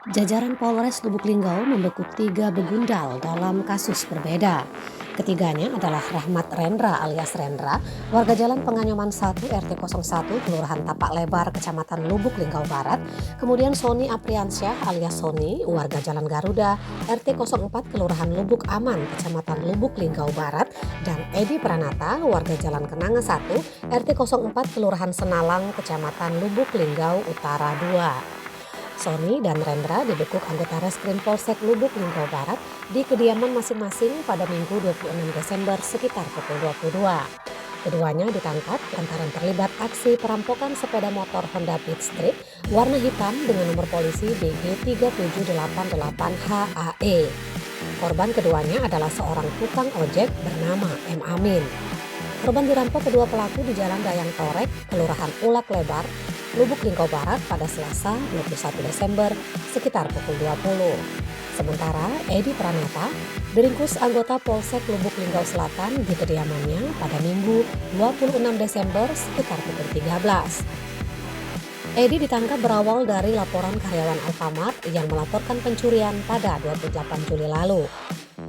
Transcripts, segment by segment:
Jajaran Polres Lubuk Linggau membekuk 3 begundal dalam kasus berbeda. Ketiganya adalah Rahmat Rendra alias Rendra, warga Jalan Penganyoman 1 RT 01 Kelurahan Tapak Lebar, Kecamatan Lubuk Linggau Barat. Kemudian Sony Apriansyah alias Sony, warga Jalan Garuda RT 04 Kelurahan Lubuk Aman, Kecamatan Lubuk Linggau Barat. Dan Edi Pranata, warga Jalan Kenanga 1 RT 04 Kelurahan Senalang, Kecamatan Lubuk Linggau Utara 2. Sony dan Rendra dibekuk anggota Reskrim Polsek Lubuk Linggau Barat di kediaman masing-masing pada Minggu 26 Desember sekitar pukul 22. Keduanya ditangkap lantaran terlibat aksi perampokan sepeda motor Honda Beat Street warna hitam dengan nomor polisi BG 3788HAE. Korban keduanya adalah seorang tukang ojek bernama M. Amin. Korban dirampok kedua pelaku di Jalan Dayang Torek, Kelurahan Ulak Lebar, Lubuk Linggau Barat pada Selasa 21 Desember sekitar pukul 20. Sementara Edi Pranata diringkus anggota Polsek Lubuk Linggau Selatan di kediamannya pada Minggu 26 Desember sekitar pukul 13. Edi ditangkap berawal dari laporan karyawan Alfamart yang melaporkan pencurian pada 28 Juli lalu.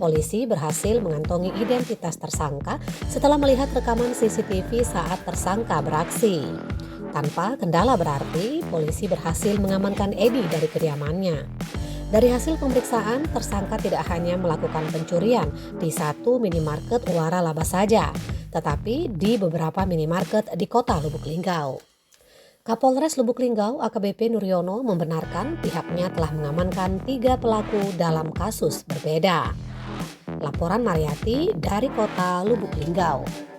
Polisi berhasil mengantongi identitas tersangka setelah melihat rekaman CCTV saat tersangka beraksi. Tanpa kendala berarti, polisi berhasil mengamankan Edi dari kediamannya. Dari hasil pemeriksaan, tersangka tidak hanya melakukan pencurian di satu minimarket waralaba saja, tetapi di beberapa minimarket di kota Lubuk Linggau. Kapolres Lubuk Linggau AKBP Nuryono membenarkan pihaknya telah mengamankan 3 pelaku dalam kasus berbeda. Laporan Mariati dari kota Lubuk Linggau.